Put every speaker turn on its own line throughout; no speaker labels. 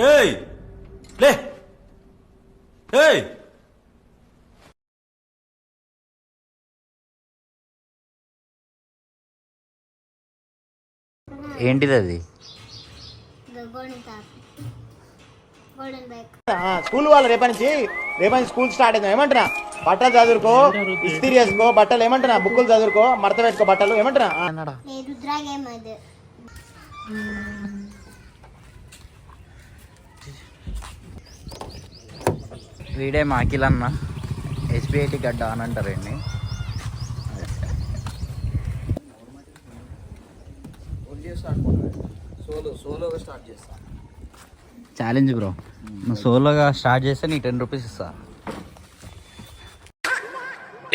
ఏయ్ లే ఏయ్
ఏంటిది అది?
స్కూల్ వాళ్ళు రేపటి స్కూల్ స్టార్ట్ అయింది ఏమంటున్నా, బట్టలు చదువుకో, ఇస్త్రీ చేసుకో బట్టలు, ఏమంటున్నా బుక్కులు చదువుకో, మడత పెట్టుకో బట్టలు, ఏమంటున్నా.
వీడే మాకిల్ అన్న, ఎస్బిఐటి గడ్డ అని అంటారండి. ఛాలెంజ్ బ్రో, నువ్వు సోలోగా స్టార్ట్ చేస్తే నీ 10 రూపీస్ ఇస్తా.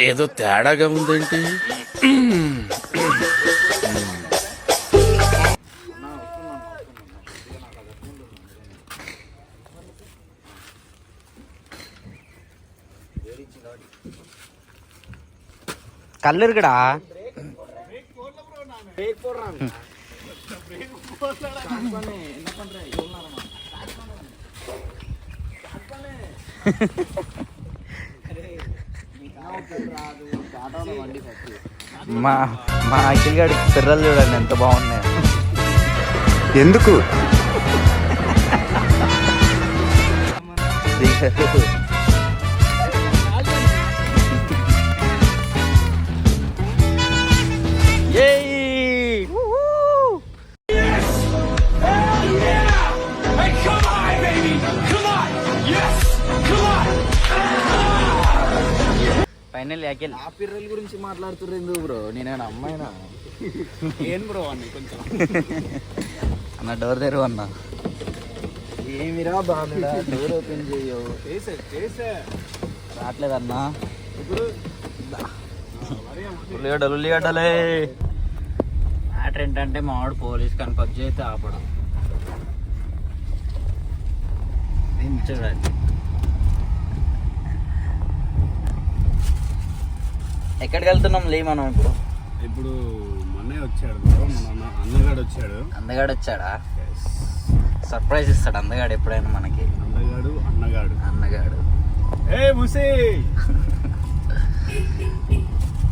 ఏదో తేడాగా ఉందేంటి?
కళ్ళు ఇరుకడా మా అఖిల్ గారి పిర్రలు చూడండి ఎంత బాగున్నాయి.
ఎందుకు
ఫైనల్ అఖిల్
ఆ పిర్రల గురించి మాట్లాడుతుర్రు ఎందుకు బ్రో? నేనేనా అమ్మాయినా? ఏం బ్రో అన్ని కొంచెం
అన్న డోర్ తెరువు అన్న.
ఏమిరా బాగుందా? డోర్ ఓపెన్ చేయవు. చేసే
రావట్లేదన్నా.
ఇప్పుడు
ఉల్లిగడ్డలే. మ్యాటర్ ఏంటంటే మావాడు పోలీస్ కానీ పబ్జీ అయితే ఆపడం. చూడండి ఎక్కడికి వెళ్తున్నాం లే మనం ఇప్పుడు.
ఇప్పుడు మొన్నే వచ్చాడు బ్రో, మన అన్నగాడు వచ్చాడు.
అందగాడు వచ్చాడా? సర్ప్రైజ్ ఇస్తాడు అందగాడు ఎప్పుడైనా మనకి. అన్నగాడు
ఏ ముసి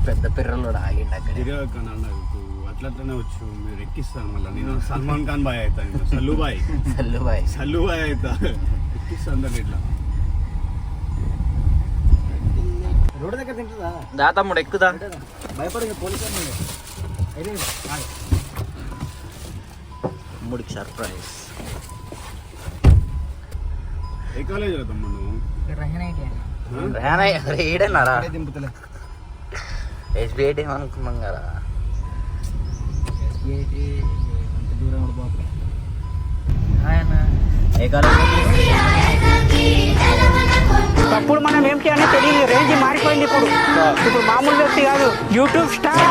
పెద్ద పిర్రలు ఆగిండు అక్కడ.
అట్లనే వచ్చు మీరు ఎక్కిస్తాను. మళ్ళీ నేను సల్మాన్ ఖాన్ బాయ్ అవుతాను. సల్లుబాయ్ అవుతా, ఎక్కిస్తాను అందరు ఇట్లా. రోడ్డు దగ్గర తింటుందా?
దా తమ్ముడు ఎక్కుదా.
భయపడి పోలీసు
తమ్ముడికి సర్ప్రైజ్.
ఏ కాలేజ్ తమ్ముడు నువ్వు?
ఏడన్నారా?
దింపుతలే
ఎస్బిఐటి అనుకున్నాం కదా.
అంత దూరం బాబు.
ఏ కాలేజ్?
అప్పుడు మనం ఏం చేయాలో తెలియదు. రేంజ్ మారిపోయింది. ఇప్పుడు మామూలు వ్యక్తి కాదు, యూట్యూబ్ స్టార్.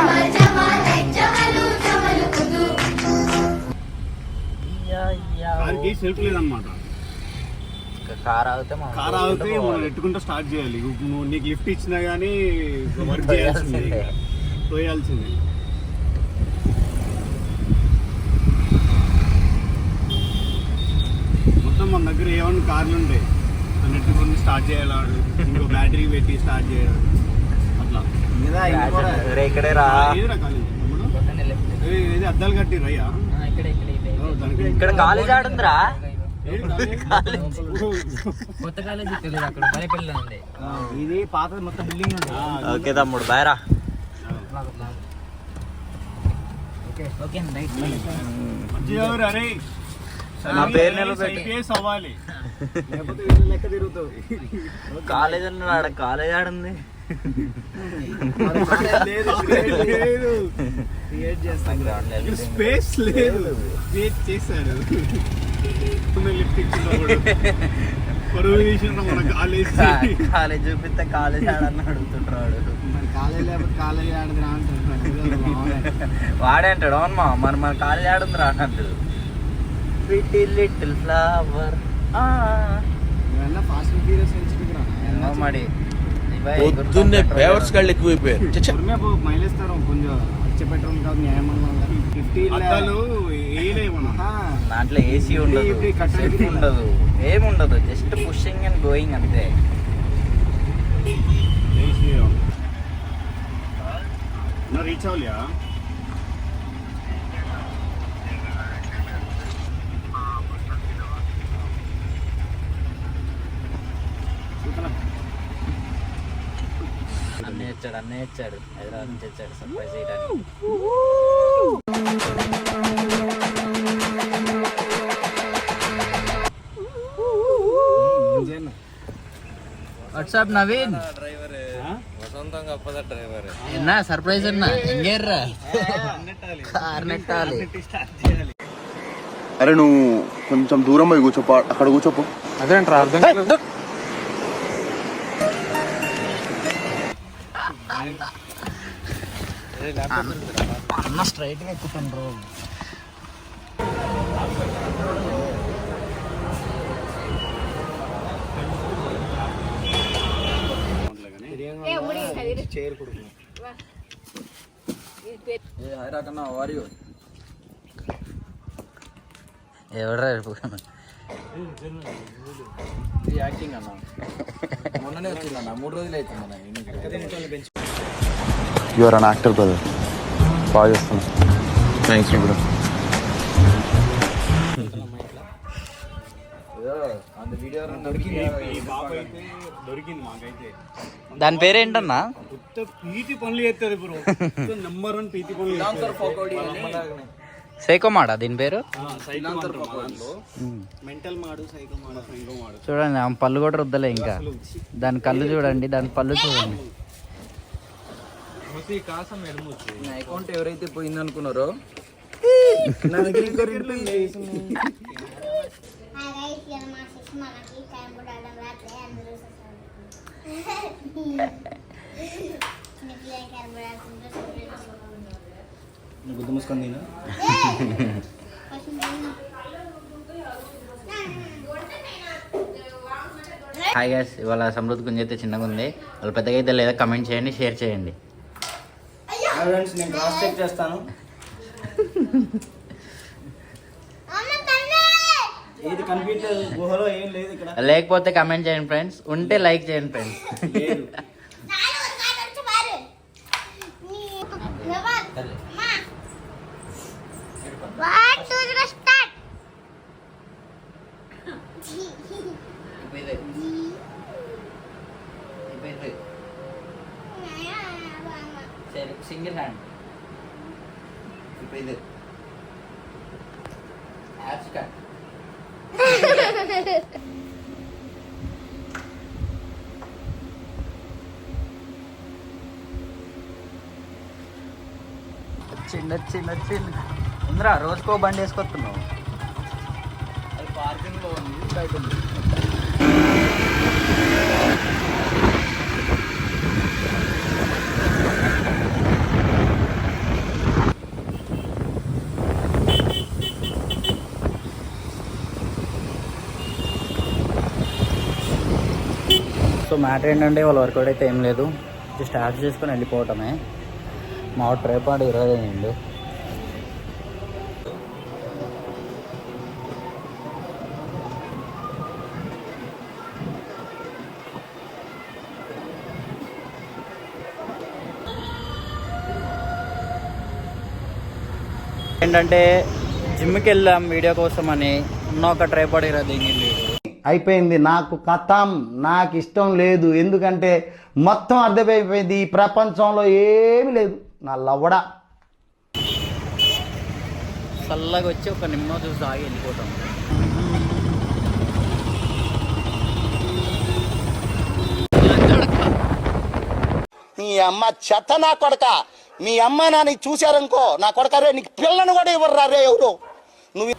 సెల్ఫ్ లేదన్నమాట.
కార్ ఆగితే
మనం ఎట్టుకుంటూ స్టార్ట్ చేయాలి. నువ్వు నీకు లిఫ్ట్ ఇచ్చినా గానీ వర్క్ చేయాల్సిందే, పోయాల్సిందే. మొత్తం మన దగ్గర ఏమన్నా కార్లు ఉంటాయి, అన్నిటికొని స్టార్ట్ చేయాలి. ఇంకో బ్యాటరీ పెట్టి స్టార్ట్ చేయాలి. అట్లా
ఇక్కడే రా.
ఏది అద్దాలు కట్టి రయ్యా
ఇక్కడ కాలేజ్ ఆడుందిరా.
కొత్త కాలేజ్ అక్కడ పనిపల్లిలో ఉంది.
ఇది పాత మొత్తం బిల్డింగ్ ఉంది.
ఓకే తమ్ముడు బాయ్ రా. నా పేరు
అవ్వాలి లెక్క తిరుగుతావు.
కాలేజ్ అన్నాడు. కాలేజ్ ఆడుంది.
స్పేస్ లేదు, క్రియేట్ చేశారు.
కాలేజ్ చూపిస్తే కాలేజ్ ఆడని అడుగుతుంటాడు.
కాలేజ్ లేకపోతే కాలేజ్ ఆడదురా అంటున్నాడు.
వాడే అంటాడు. అవునమ్మా మరి మన కాలేజ్ ఆడుంది రా అంటాడు. Little flower
fast and furious
మరి
పొద్దున్నే పేవర్స్ కాళ్ళు ఎక్కువైపోయారు.
మైలేస్తారు కొంచెం వచ్చే పెట్రోల్ కాదు, న్యాయమన్నా అద్దాలు ఏలేమన్నా
దాంట్లో ఏసీ ఉండదు, సెట్ ఉండదు, ఏముండదు, జస్ట్ పుషింగ్ అండ్ గోయింగ్ అంతే.
రీచ్ అవ్వలేయా?
అన్నీ ఇచ్చాడు హైదరాబాద్ నుంచి వచ్చాడు సర్ప్రైజ్ చేయడానికి. వాట్సాప్ నవీన్ என்ன సర్ప్రైజ్ అన్న ఎంగేర్రా కార్ నెట్టాలి.
అరే నువ్వు కొంచెం దూరం పోయి కూర్చోపో, అక్కడ కూర్చోపో.
అదేంట్రా అర్థం కాలేదు.
అన్న స్ట్రైట్ గా ఎక్కుతాను బ్రో. ఎవడరా యాక్టింగ్ అన్న మొన్ననే వచ్చిందన్న 3 రోజులు అవుతుందన్న.
You are an actor brother, బాగా చేస్తున్నా. Thanks bro.
దొరికింది మాకైతే.
దాని పేరేంటన్నా?
పీతి పనులు చేస్తుంది బ్రో, నెంబర్ 1 పీతి పనులు.
సైకో మాడా దీని పేరు?
మెంటల్ మాడు, సైకో మాడు, సైకో మాడు.
చూడండి ఆ పళ్ళు కూడా రుద్దలే ఇంకా. దాని కళ్ళు చూడండి, దాని పళ్ళు చూడండి. నా అకౌంట్ ఎవరైతే పోయింది అనుకున్నారో
గుద్దు మూసుకొని
హాయ్ గైస్, ఇవాళ సమృద్ధి గుంజ అయితే చిన్నగా ఉంది. వాళ్ళు పెద్దగా అయితే లేదా కమెంట్ చేయండి, షేర్ చేయండి.
నేను క్రాస్ చెక్ చేస్తాను. ఏది కనిపించలేదు, గుహలో ఏం లేదు ఇక్కడ.
లేకపోతే కమెంట్ చేయండి ఫ్రెండ్స్, ఉంటే లైక్ చేయండి ఫ్రెండ్స్. సింగిల్ హ్యాండ్ ఇది యాప్స్ కట్. వచ్చింది ఉందిరా, రోజుకో బండి వేసుకొస్తున్నావు.
అది పార్కింగ్ లో ఉంది, బయట ఉంది.
సో మ్యాటర్ ఏంటంటే వాళ్ళ వర్కౌట్ అయితే ఏం లేదు, జస్ట్ యాడ్ చేసుకొని వెళ్ళిపోవటమే. మా ట్రైపాడ్ 20 అయింది. ఏంటంటే జిమ్కి వెళ్దాం వీడియో కోసం అని ఉన్న ఒక ట్రైపాడ్ 20 దిగింది.
అయిపోయింది, నాకు కథం, నాకు ఇష్టం లేదు. ఎందుకంటే మొత్తం అర్థమైపోయింది, ఈ ప్రపంచంలో ఏమి లేదు. నా లవ్వడా
చల్లగా వచ్చి ఒక నిమ్మ చూసి ఆగి వెళ్ళిపోతాం.
మీ అమ్మ చెత్త నా కొడక, మీ అమ్మ నాన్న చూశారనుకో, నా కొడక రే నీకు పిల్లను కూడా ఇవ్వరు రే ఎవరు. నువ్వు